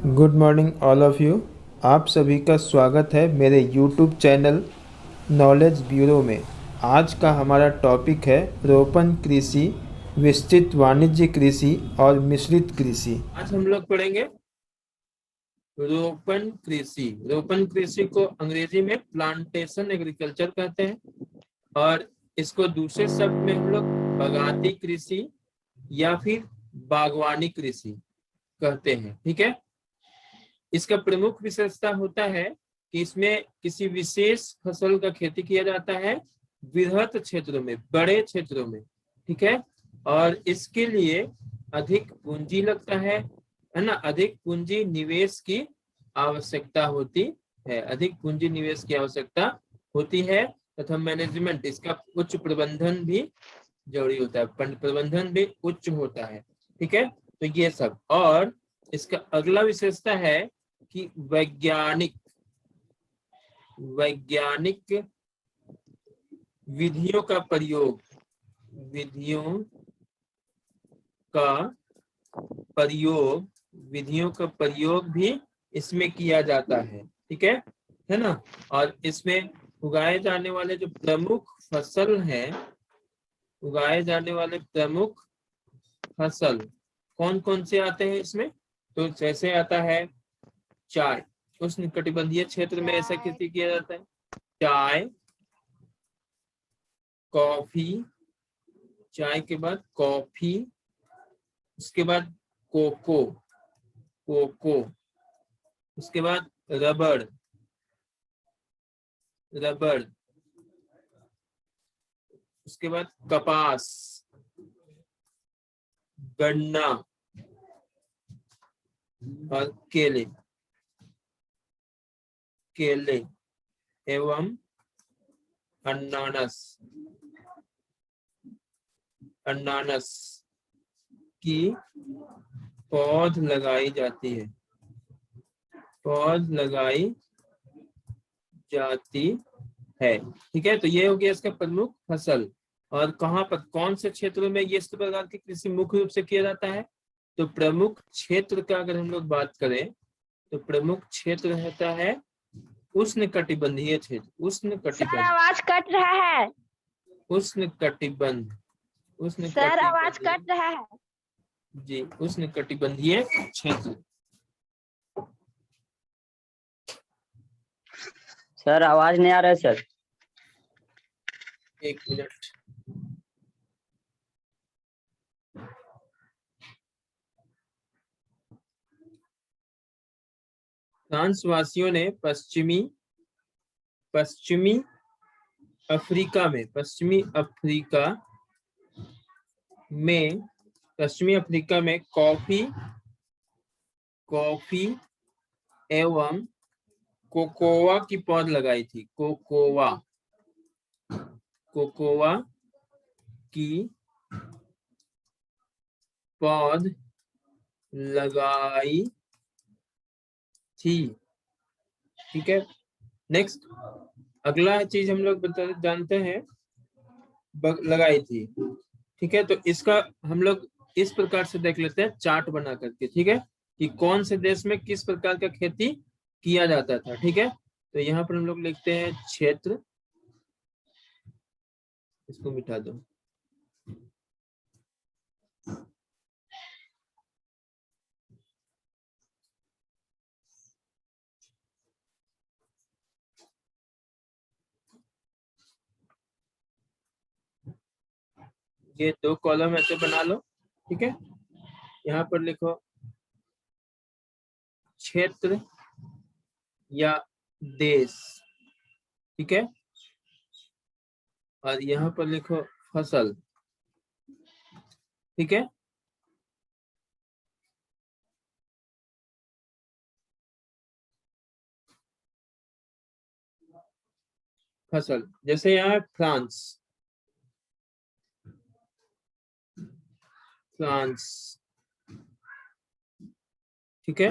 Good morning all of you. आप सभी का स्वागत है मेरे यूट्यूब चैनल नॉलेज ब्यूरो में। आज का हमारा टॉपिक है रोपण कृषि, विस्तृत वाणिज्य कृषि और मिश्रित कृषि। आज हम लोग पढ़ेंगे रोपण कृषि। रोपण कृषि को अंग्रेजी में प्लांटेशन एग्रीकल्चर कहते हैं और इसको दूसरे शब्द में हम लोग बागायती कृषि या फिर बागवानी कृषि कहते हैं। ठीक है, इसका प्रमुख विशेषता होता है कि इसमें किसी विशेष फसल का खेती किया जाता है बृहत क्षेत्रों में, बड़े क्षेत्रों में। ठीक है, और इसके लिए अधिक पूंजी लगता है ना, अधिक पूंजी निवेश की आवश्यकता होती है, अधिक पूंजी निवेश की आवश्यकता होती है तथा मैनेजमेंट, इसका उच्च प्रबंधन भी जरूरी होता है, प्रबंधन भी उच्च होता है। ठीक है, तो ये सब। और इसका अगला विशेषता है कि वैज्ञानिक विधियों का प्रयोग, विधियों का विधियों का प्रयोग भी इसमें किया जाता है। ठीक है ना। और इसमें उगाए जाने वाले जो प्रमुख फसल हैं, उगाए जाने वाले प्रमुख फसल कौन कौन से आते हैं इसमें? तो जैसे आता है चाय, उष्णकटिबंधीय क्षेत्र में ऐसा खेती किया जाता है। चाय, कॉफी, चाय के बाद कॉफी, उसके बाद कोको, कोको, उसके बाद रबड़, रबड़, उसके बाद कपास, गन्ना और केले, केले एवं अनानास, अनानास की पौध लगाई जाती है, पौध लगाई जाती है। ठीक है, तो ये हो गया इसका प्रमुख फसल। और कहाँ पर, कौन से क्षेत्रों में ये इस प्रकार की कृषि मुख्य रूप से किया जाता है? तो प्रमुख क्षेत्र का अगर हम लोग बात करें तो प्रमुख क्षेत्र रहता है उष्णकटिबंधीय क्षेत्र, सर आवाज कट रहा है। उष्णकटिबंध, सर आवाज उष्णकटिबंधीय, कट रहा है। जी, उष्णकटिबंधीय क्षेत्र। सर आवाज नहीं आ रहा है सर। एक मिनट, फ्रांस वासियों ने पश्चिमी अफ्रीका में, पश्चिमी अफ्रीका में कॉफी एवं कोकोआ की पौध लगाई थी। कोकोआ की पौध लगाई थी। ठीक है, नेक्स्ट अगला चीज हम लोग जानते हैं, लगाई थी। ठीक है, तो इसका हम लोग इस प्रकार से देख लेते हैं चार्ट बना करके। ठीक है, कि कौन से देश में किस प्रकार का खेती किया जाता था। ठीक है, तो यहाँ पर हम लोग लिखते हैं क्षेत्र, इसको मिटा दो। ये दो कॉलम ऐसे बना लो। ठीक है, यहाँ पर लिखो क्षेत्र या देश। ठीक है, और यहाँ पर लिखो फसल। ठीक है, फसल जैसे यहाँ है फ्रांस, फ्रांस। ठीक है,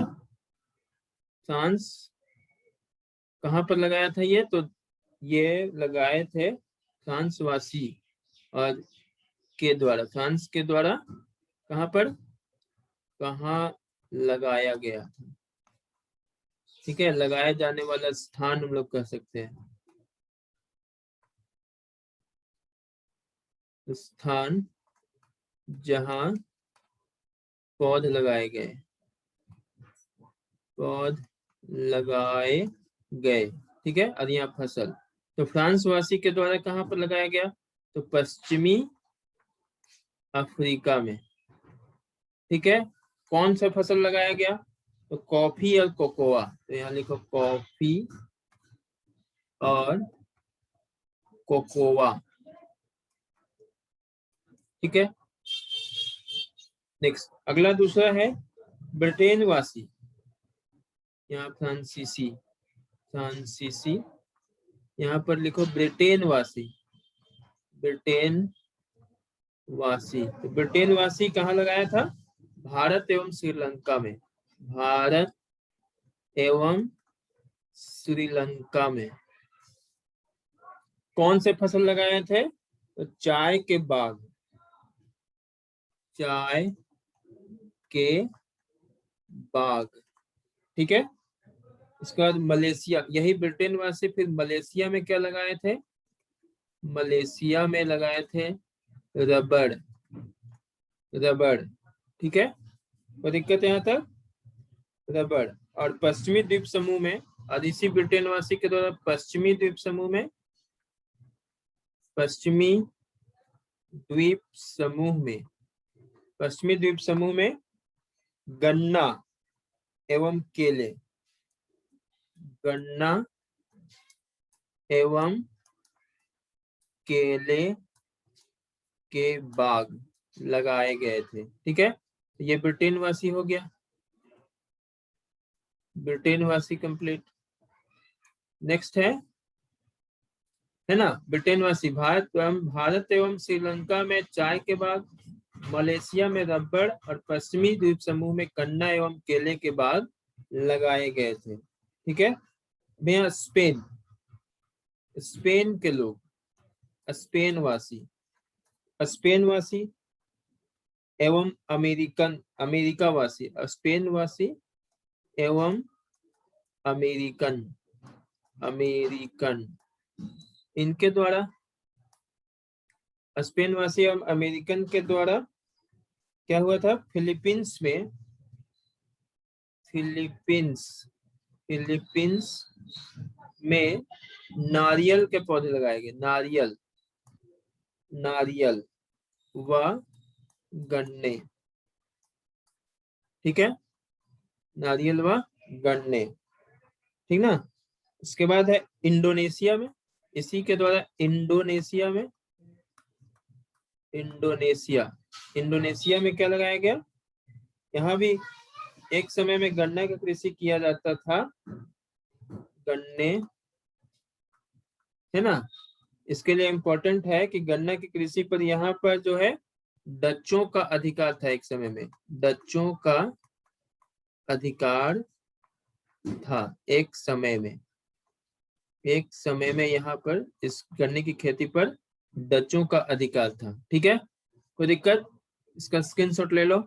फ्रांस कहाँ पर लगाया था ये? तो ये लगाए थे फ्रांस वासी और फ्रांस के द्वारा कहाँ पर, कहाँ लगाया गया था? ठीक है, लगाया जाने वाला स्थान हम लोग कह सकते हैं, स्थान जहां पौध लगाए गए, पौध लगाए गए। ठीक है, और यहाँ फसल। तो फ्रांस वासी के द्वारा कहाँ पर लगाया गया? तो पश्चिमी अफ्रीका में। ठीक है, कौन सा फसल लगाया गया? तो कॉफी और कोकोआ। तो यहाँ लिखो कॉफी और कोकोआ। ठीक है, नेक्स्ट अगला दूसरा है ब्रिटेन वासी। यहाँ फ्रांसीसी, फ्रांसीसी, यहाँ पर लिखो ब्रिटेन वासी, ब्रिटेन वासी। तो ब्रिटेन वासी कहाँ लगाया था? भारत एवं श्रीलंका में, भारत एवं श्रीलंका में। कौन से फसल लगाए थे? तो चाय के बाग, चाय के बाग। ठीक है, इसके बाद मलेशिया, यही ब्रिटेन वासी फिर मलेशिया में क्या लगाए थे? मलेशिया में लगाए थे रबड़, रबड़। ठीक है, कोई दिक्कत यहाँ तक? रबड़। और पश्चिमी द्वीप समूह में, और इसी ब्रिटेन वासी के द्वारा पश्चिमी द्वीप समूह में, पश्चिमी द्वीप समूह में, पश्चिमी द्वीप समूह में गन्ना एवं केले, गन्ना एवं केले के बाग लगाए गए थे। ठीक है, ये ब्रिटेन वासी हो गया, ब्रिटेन वासी कंप्लीट। नेक्स्ट है ना, ब्रिटेन वासी। भारत एवं श्रीलंका में चाय के बाग, मलेशिया में रबड़ और पश्चिमी द्वीप समूह में गन्ना एवं केले के बाग लगाए गए थे। ठीक है, भैया स्पेन, स्पेन के लोग, स्पेन वासी, स्पेन वासी एवं अमेरिकन, अमेरिका वासी, स्पेन वासी एवं अमेरिकन, अमेरिकन, इनके द्वारा, स्पेन वासी एवं अमेरिकन के द्वारा क्या हुआ था? फिलीपींस में, फिलीपींस, फिलीपींस में नारियल के पौधे लगाए गए, नारियल, नारियल व गन्ने। ठीक है, नारियल व गन्ने। ठीक ना। इसके बाद है इंडोनेशिया में, इसी के द्वारा इंडोनेशिया में, इंडोनेशिया, इंडोनेशिया में क्या लगाया गया? यहाँ भी एक समय में गन्ना का कृषि किया जाता था, गन्ने, है ना। इसके लिए इम्पोर्टेंट है कि गन्ना की कृषि पर यहाँ पर जो है डच्चों का अधिकार था, एक समय में डच्चों का अधिकार था, एक समय में, एक समय में यहाँ पर इस गन्ने की खेती पर डच्चों का अधिकार था। ठीक है, कोई दिक्कत? इसका स्क्रीनशॉट ले लो।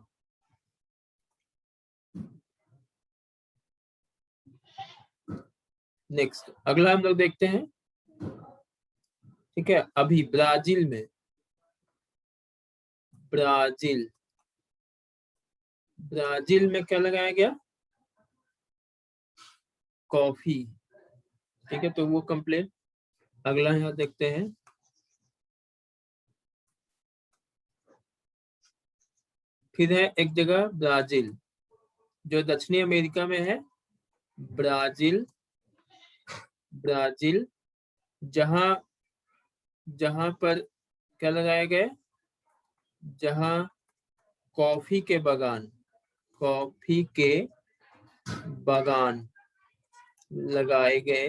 नेक्स्ट अगला हम लोग देखते हैं। ठीक है, अभी ब्राजील में, ब्राजील, ब्राजील में क्या लगाया गया? कॉफी। ठीक है, तो वो कंप्लीट। अगला यहाँ देखते हैं, फिर है एक जगह ब्राजील जो दक्षिणी अमेरिका में है, ब्राजील, ब्राजील जहां, जहां पर क्या लगाए गए? जहां कॉफी के बागान, कॉफी के बागान लगाए गए,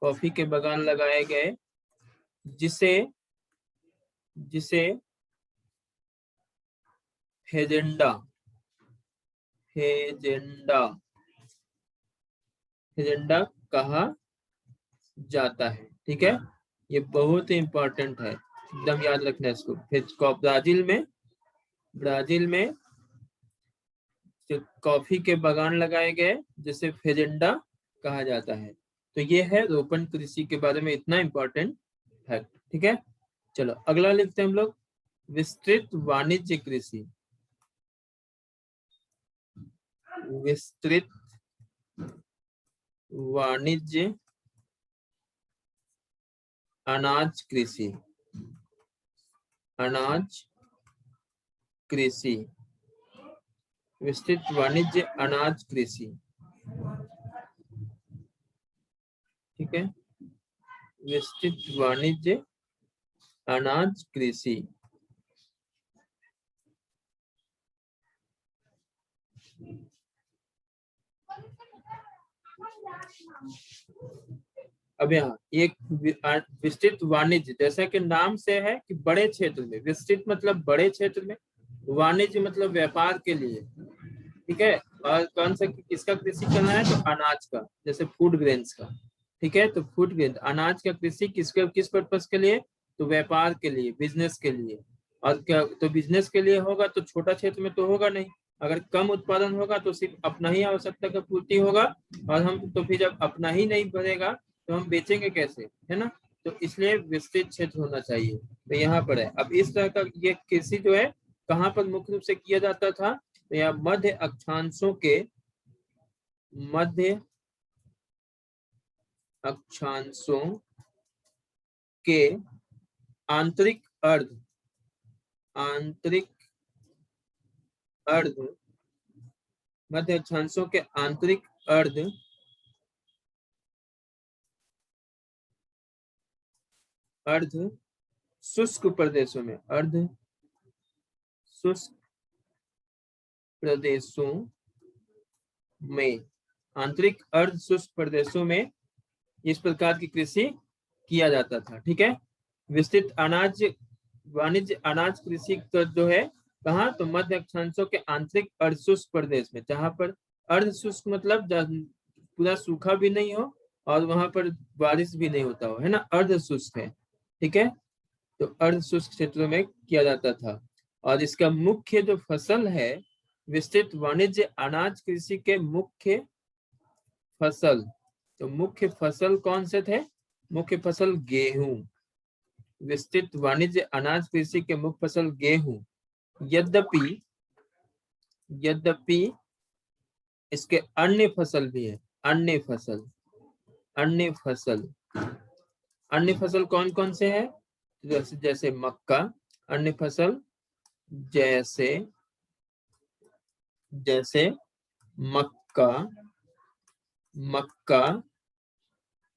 कॉफी के बागान लगाए गए, जिसे, जिसे फेजेंडा, फेजेंडा, फेजेंडा कहा जाता है। ठीक है, ये बहुत ही इंपॉर्टेंट है, एकदम याद रखना इसको। ब्राजील में, ब्राजील में जो कॉफी के बागान लगाए गए जिसे फेजेंडा कहा जाता है। तो ये है रोपण कृषि के बारे में इतना इंपॉर्टेंट फैक्ट। ठीक है, चलो अगला लिखते हैं हम लोग, विस्तृत वाणिज्य कृषि। विस्तृत वाणिज्य अनाज कृषि। अनाज कृषि, विस्तृत वाणिज्य अनाज कृषि। ठीक है, विस्तृत वाणिज्य अनाज कृषि। अब यहाँ एक विस्तृत वाणिज्य, जैसा कि नाम से है कि बड़े क्षेत्र में, विस्तृत मतलब बड़े क्षेत्र में, वाणिज्य मतलब व्यापार के लिए। ठीक है, और कौन सा किसका कृषि करना है, तो अनाज का, जैसे फूड ग्रेन्स का। ठीक है, तो फूड ग्रेन अनाज का कृषि किसके किस पर्पस के लिए, तो व्यापार के लिए, बिजनेस के लिए। और क्या, तो बिजनेस के लिए होगा तो छोटा क्षेत्र में तो होगा नहीं, अगर कम उत्पादन होगा तो सिर्फ अपना ही आवश्यकता का पूर्ति होगा, और हम तो फिर जब अपना ही नहीं बढ़ेगा तो हम बेचेंगे कैसे, है ना। तो इसलिए विस्तृत क्षेत्र होना चाहिए। तो यहाँ पर है, अब इस तरह का ये कृषि जो है कहाँ पर मुख्य रूप से किया जाता था, तो यहाँ मध्य अक्षांशों के, मध्य अक्षांशों के आंतरिक अर्ध, आंतरिक अर्ध, मध्य अक्षांशों के आंतरिक अर्ध अर्ध शुष्क प्रदेशों में, अर्ध शुष्क प्रदेशों में, आंतरिक अर्ध शुष्क प्रदेशों में इस प्रकार की कृषि किया जाता था। ठीक है, विस्तृत अनाज वाणिज्य अनाज कृषि तो जो है कहाँ, तो मध्य अक्षांशों के आंतरिक अर्ध शुष्क प्रदेश में, जहां पर अर्ध शुष्क मतलब पूरा सूखा भी नहीं हो और वहां पर बारिश भी नहीं होता हो, है ना, अर्ध शुष्क है। ठीक है, तो अर्ध शुष्क क्षेत्रों में किया जाता था। और इसका मुख्य जो फसल है, विस्तृत वाणिज्य अनाज कृषि के मुख्य फसल, तो मुख्य फसल कौन से थे, मुख्य फसल गेहूं। विस्तृत वाणिज्य अनाज कृषि के मुख्य फसल गेहूं। यद्यपि इसके अन्य फसल भी है, अन्य फसल, अन्य फसल, अन्य फसल कौन कौन से है, जैसे मक्का, अन्य फसल जैसे मक्का,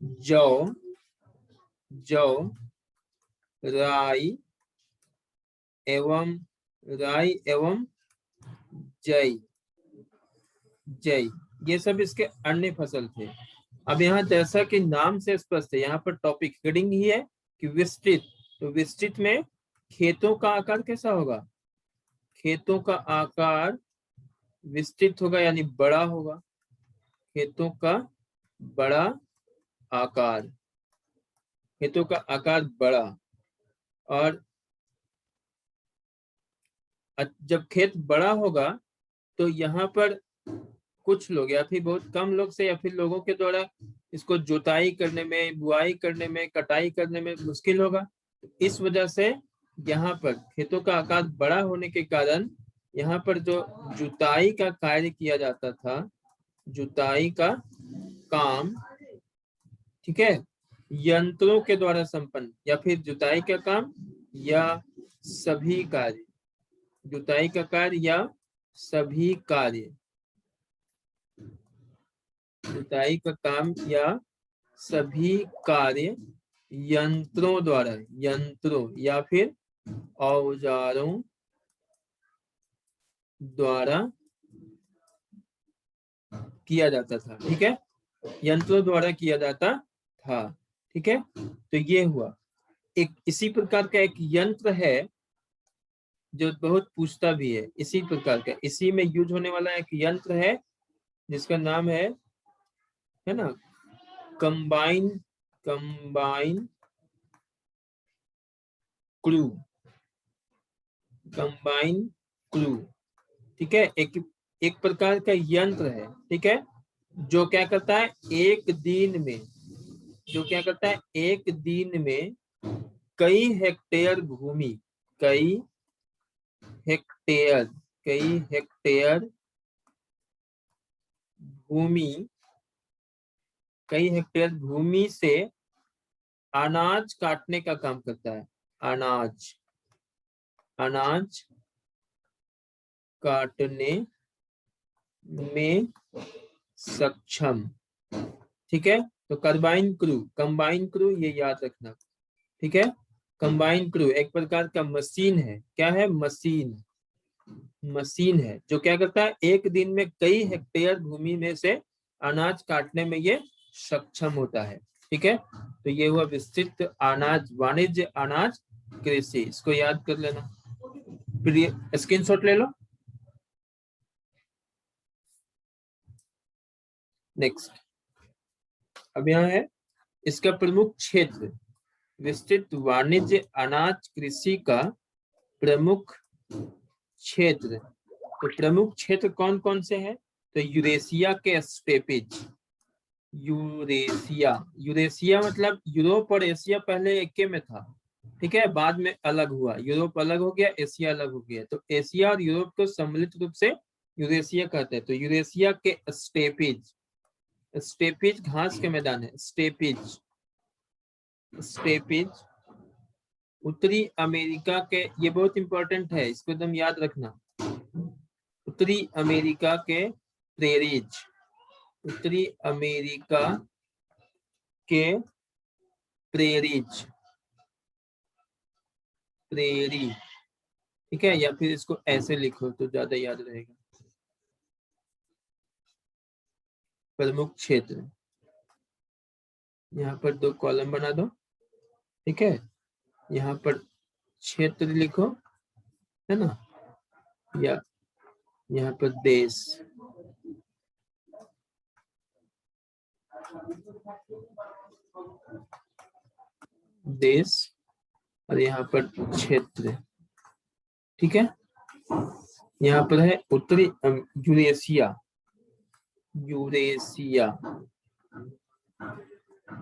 जौ, राई एवं जय, ये सब इसके अन्य फसल थे। अब यहाँ जैसा कि नाम से स्पष्ट है, यहाँ पर टॉपिक हेडिंग ही है कि विस्तृत, तो विस्तृत में खेतों का आकार कैसा होगा, खेतों का आकार विस्तृत होगा यानी बड़ा होगा, खेतों का बड़ा आकार, खेतों का आकार बड़ा। और जब खेत बड़ा होगा तो यहाँ पर कुछ लोग या फिर बहुत कम लोग से या फिर लोगों के द्वारा इसको जुताई करने में, बुआई करने में, कटाई करने में मुश्किल होगा। इस वजह से यहाँ पर खेतों का आकार बड़ा होने के कारण यहाँ पर जो जुताई का कार्य किया जाता था, जुताई का काम, ठीक है, यंत्रों के द्वारा संपन्न, या फिर जुताई का काम या सभी कार्य, जुताई का कार्य या सभी कार्य, जुताई का काम या सभी कार्य यंत्रों द्वारा, यंत्रों या फिर औजारों द्वारा किया जाता था। ठीक है, यंत्रों द्वारा किया जाता था। ठीक है, तो ये हुआ एक, इसी प्रकार का एक यंत्र है जो बहुत पूछता भी है, इसी प्रकार का, इसी में यूज होने वाला एक यंत्र है जिसका नाम है ना, कंबाइन क्रू, कंबाइन क्रू। ठीक है, एक एक प्रकार का यंत्र है, ठीक है, जो क्या करता है एक दिन में, जो क्या करता है एक दिन में कई हेक्टेयर भूमि, कई हेक्टेयर, कई हेक्टेयर भूमि, कई हेक्टेयर भूमि से अनाज काटने का काम करता है। अनाज, अनाज काटने में सक्षम, ठीक है। तो कंबाइन क्रू, कंबाइन क्रू ये याद रखना, ठीक है। कंबाइन क्रू एक प्रकार का मशीन है, क्या है, मशीन, मशीन है जो क्या करता है एक दिन में कई हेक्टेयर भूमि में से अनाज काटने में ये सक्षम होता है, ठीक है। तो ये हुआ विस्तृत अनाज वाणिज्य अनाज कृषि, इसको याद कर लेना, फिर स्क्रीनशॉट ले लो। नेक्स्ट, अब यहाँ है इसका प्रमुख क्षेत्र, विस्तृत वाणिज्य अनाज कृषि का प्रमुख क्षेत्र। तो प्रमुख क्षेत्र कौन कौन से हैं, तो यूरेशिया के स्टेपेज, यूरेशिया, यूरेशिया मतलब यूरोप और एशिया पहले एक में था, ठीक है, बाद में अलग हुआ, यूरोप अलग हो गया, एशिया अलग हो गया, तो एशिया और यूरोप को सम्मिलित रूप से यूरेशिया कहते हैं। तो यूरेशिया के स्टेपेज, स्टेपेज घास के मैदान है, स्टेपेज, स्टेपेज उत्तरी अमेरिका के, ये बहुत इंपॉर्टेंट है, इसको एकदम याद रखना, उत्तरी अमेरिका के प्रेरीज, उत्तरी अमेरिका के प्रेरीज, प्रेरी, ठीक है, या फिर इसको ऐसे लिखो तो ज्यादा याद रहेगा। प्रमुख क्षेत्र, यहाँ पर 2 कॉलम बना दो, ठीक है, यहाँ पर क्षेत्र लिखो, है ना, या यहाँ पर देश, देश, और यहाँ पर क्षेत्र, ठीक है। यहाँ पर है उत्तरी यूरेशिया, यूरेशिया,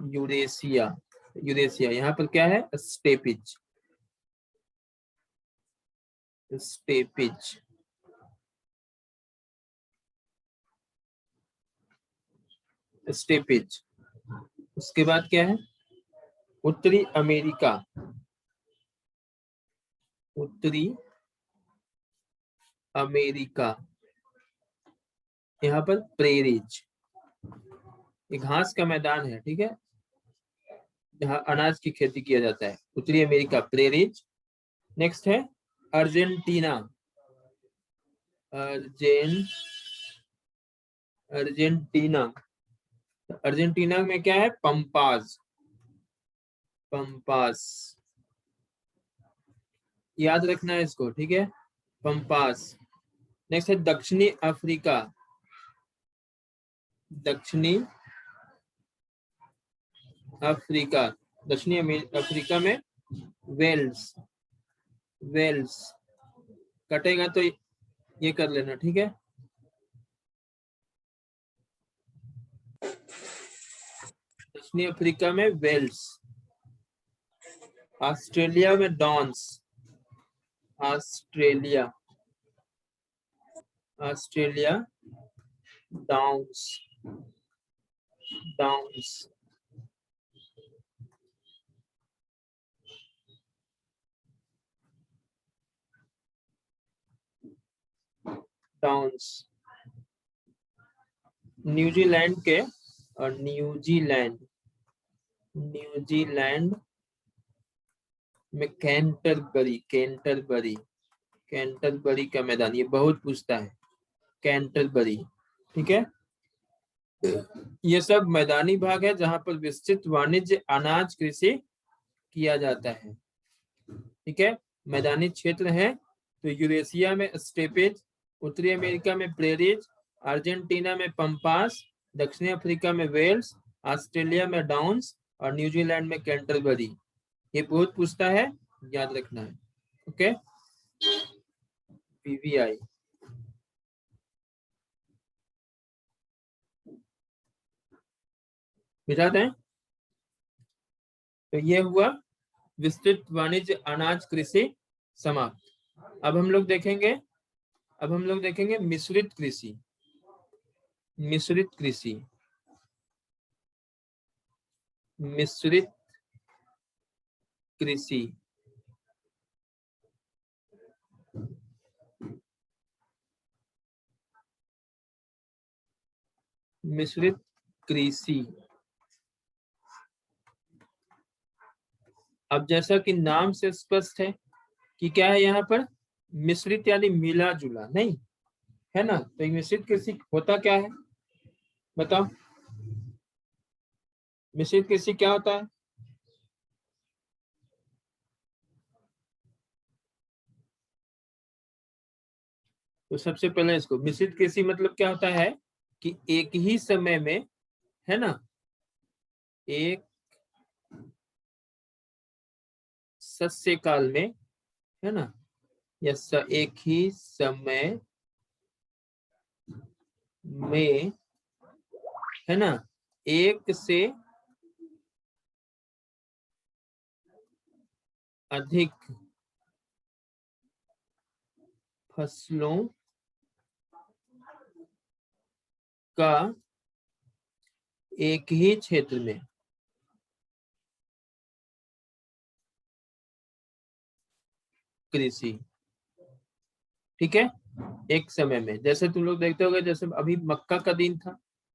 यूरेशिया, यूरेशिया, यहाँ पर क्या है, स्टेपिज, स्टेपिज, स्टेपिज। उसके बाद क्या है, उत्तरी अमेरिका, उत्तरी अमेरिका, यहाँ पर प्रेरीज, ये घास का मैदान है, ठीक है, जहाँ अनाज की खेती किया जाता है, उत्तरी अमेरिका प्रेरीज। नेक्स्ट है अर्जेंटीना, अर्जेंटीना, अर्जेंटीना में क्या है, पंपास, पंपास, याद रखना है इसको, ठीक है, पंपास। नेक्स्ट है दक्षिणी अफ्रीका, दक्षिणी अफ्रीका, दक्षिणी अफ्रीका में वेल्स, वेल्स कटेगा तो ये कर लेना, ठीक है। दक्षिणी अफ्रीका में वेल्स, ऑस्ट्रेलिया में downs, Australia, Australia downs, downs, downs. New Zealand के, और न्यूजीलैंड, न्यूजीलैंड में कैंटरबरी, कैंटरबरी, कैंटरबरी का मैदान, ये बहुत पूछता है, कैंटरबरी, ठीक है। ये सब मैदानी भाग है जहां पर विस्तृत वाणिज्य अनाज कृषि किया जाता है, ठीक है। मैदानी क्षेत्र है तो यूरेशिया में स्टेपेज, उत्तरी अमेरिका में प्रेरीज, अर्जेंटीना में पंपास, दक्षिणी अफ्रीका में वेल्स, ऑस्ट्रेलिया में डाउन्स, और न्यूजीलैंड में कैंटरबरी। ये बहुत पूछता है, याद रखना है, ओके। पीवीआई, बिठा दें। तो ये हुआ विस्तृत वाणिज्य अनाज कृषि समाप्त। अब हम लोग देखेंगे मिश्रित कृषि। मिश्रित कृषि, मिश्रित कृषि। मिश्रित कृषि। अब जैसा कि नाम से स्पष्ट है कि क्या है यहाँ पर, मिश्रित यानी मिला जुला, नहीं है ना। तो ये मिश्रित कृषि होता क्या है बताओ, मिश्रित कृषि क्या होता है? तो सबसे पहले इसको, मिश्रित कृषि मतलब क्या होता है कि एक ही समय में, है ना, एक सस्य काल में, है ना, या एक ही समय में, है ना, एक से अधिक फसलों का एक ही क्षेत्र में कृषि, ठीक है, एक समय में। जैसे तुम लोग देखते होगे, जैसे अभी मक्का का दिन था,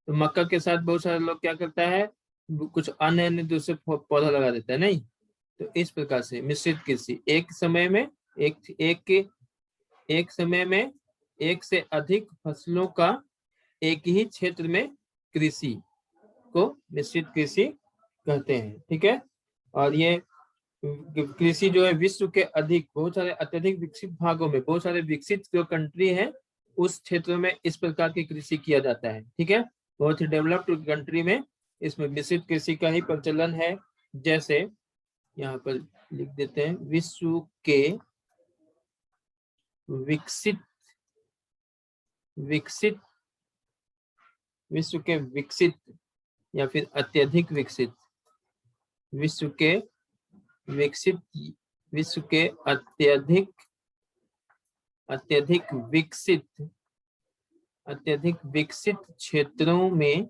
तो मक्का के साथ बहुत सारे लोग क्या करता है, कुछ अन्य अन्य दूसरे पौधा लगा देता है, नहीं। तो इस प्रकार से मिश्रित कृषि, एक समय में एक समय में एक से अधिक फसलों का एक ही क्षेत्र में कृषि को मिश्रित कृषि कहते हैं, ठीक है। और ये कृषि जो है विश्व के अधिक, बहुत सारे अत्यधिक विकसित भागों में, बहुत सारे विकसित जो कंट्री है उस क्षेत्र में इस प्रकार की कृषि किया जाता है, ठीक है। बहुत ही डेवलप्ड कंट्री में इसमें मिश्रित कृषि का ही प्रचलन है। जैसे यहाँ पर लिख देते हैं, विश्व के विकसित विश्व के विकसित या फिर अत्यधिक विकसित, विश्व के विकसित, विश्व के अत्यधिक विकसित क्षेत्रों में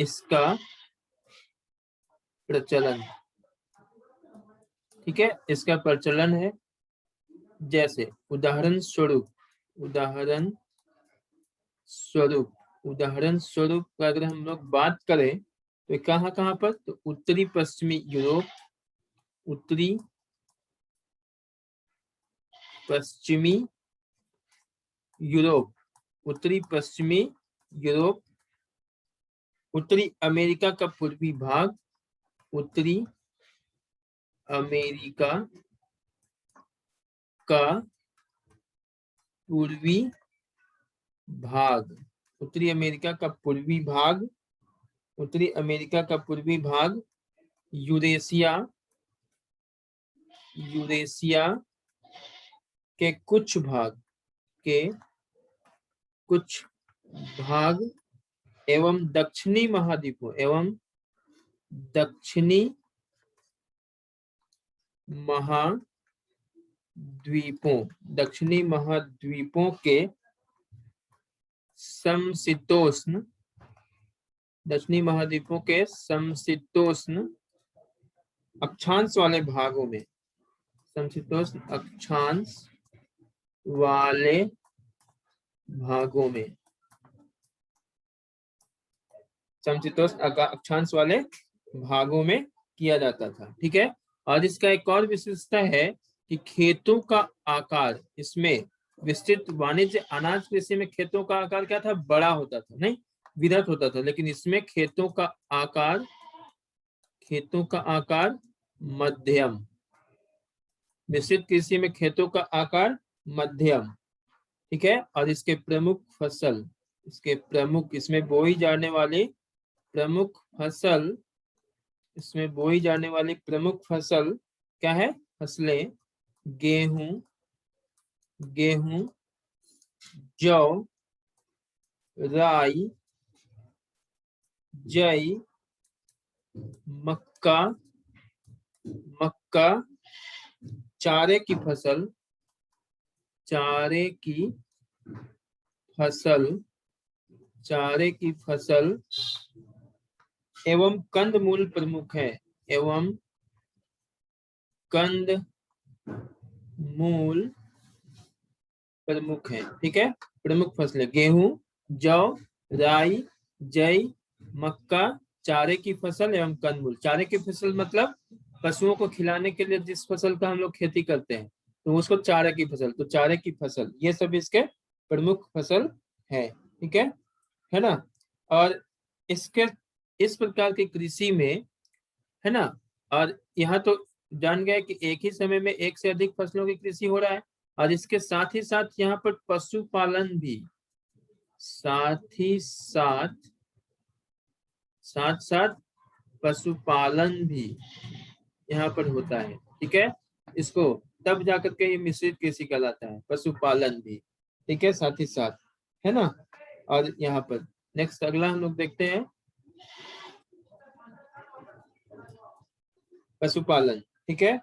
इसका प्रचलन, ठीक है, इसका प्रचलन है। जैसे उदाहरण स्वरूप का अगर हम लोग बात करें तो कहाँ कहाँ पर, तो उत्तरी पश्चिमी यूरोप, उत्तरी पश्चिमी यूरोप, उत्तरी अमेरिका का पूर्वी भाग, उत्तरी अमेरिका का पूर्वी भाग, उत्तरी अमेरिका का पूर्वी भाग, उत्तरी अमेरिका का पूर्वी भाग, यूरेशिया के कुछ भाग एवं दक्षिणी महाद्वीपों के समशीतोष्ण अक्षांश वाले भागों में, समशीतोष्ण अक्षांश वाले भागों में, समशीतोष्ण अक्षांश वाले भागों में किया जाता था, ठीक है। और इसका एक और विशेषता है कि खेतों का आकार, इसमें विस्तृत वाणिज्य अनाज कृषि में खेतों का आकार क्या था, बड़ा होता था, नहीं विरत होता था, लेकिन इसमें खेतों का आकार मध्यम, मिश्रित कृषि में खेतों का आकार मध्यम, ठीक है। और इसके प्रमुख फसल, इसमें बोई जाने वाली प्रमुख फसल क्या है, फसलें गेहूं, जौ, राई, जई, मक्का, मक्का, चारे की फसल, चारे की फसल, चारे की फसल एवं कंदमूल प्रमुख है, एवं कंदमूल प्रमुख है। ठीक है, प्रमुख फसलें गेहूं, जौ, राई, जई, मक्का, चारे की फसल एवं कंदमूल। चारे की फसल मतलब पशुओं को खिलाने के लिए जिस फसल का हम लोग खेती करते हैं तो उसको चारे की फसल, तो चारे की फसल ये सब इसके प्रमुख फसल है। ठीक है ना। और इसके इस प्रकार की कृषि में, है ना, और यहाँ तो जान गए कि एक ही समय में एक से अधिक फसलों की कृषि हो रहा है, और इसके साथ ही साथ यहाँ पर पशुपालन भी साथ ही साथ पशुपालन भी यहाँ पर होता है। ठीक है, इसको तब जाकर के ये मिश्रित कृषि कहलाता है, पशुपालन भी। ठीक है, साथ ही साथ, है ना। और यहाँ पर नेक्स्ट अगला हम लोग देखते हैं पशुपालन। ठीक है,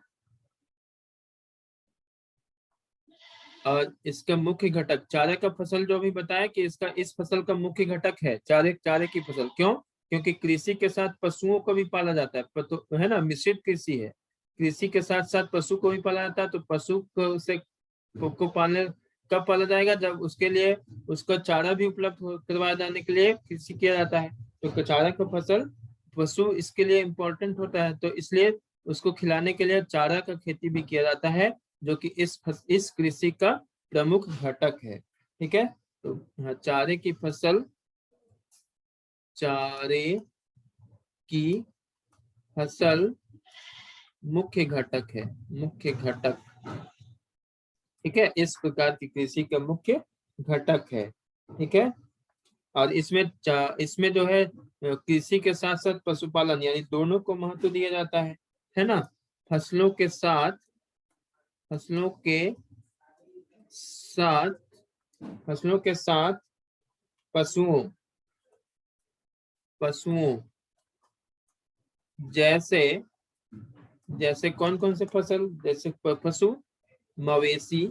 और इसका मुख्य घटक चारे का फसल, जो भी बताया कि इसका इस फसल का मुख्य घटक है चारे की फसल। क्यों? क्योंकि कृषि के साथ पशुओं को भी पाला जाता है, तो है ना, मिश्रित कृषि है। कृषि के साथ साथ पशु को भी पाला जाता है, तो पशु को पालने कब पाला जाएगा? जब उसके लिए उसका चारा भी उपलब्ध करवाए जाने के लिए कृषि किया जाता है। तो चारा का फसल पशु इसके लिए इम्पोर्टेंट होता है, तो इसलिए उसको खिलाने के लिए चारा का खेती भी किया जाता है, जो कि इस कृषि का प्रमुख घटक है। ठीक है, तो चारे की फसल, चारे की फसल मुख्य घटक है, मुख्य घटक। ठीक है, इस प्रकार की कृषि का मुख्य घटक है। ठीक है, और इसमें जो है कृषि के साथ साथ पशुपालन, यानी दोनों को महत्व दिया जाता है ना। फसलों के साथ फसलों के साथ पशुओं जैसे कौन कौन से फसल, जैसे पशु मवेशी,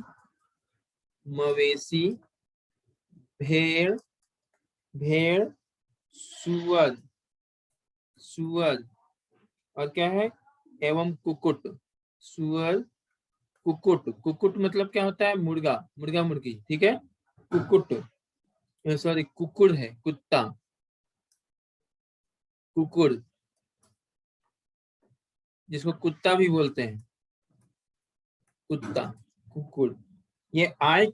भेड़, सुअर और क्या है, एवं कुक्कुट। कुक्कुट मतलब क्या होता है? मुर्गा मुर्गी। ठीक है, कुक्कुड़ है कुत्ता, कुक्कुड़ जिसको कुत्ता भी बोलते हैं, कुत्ता, कुक्कुड़। ये आय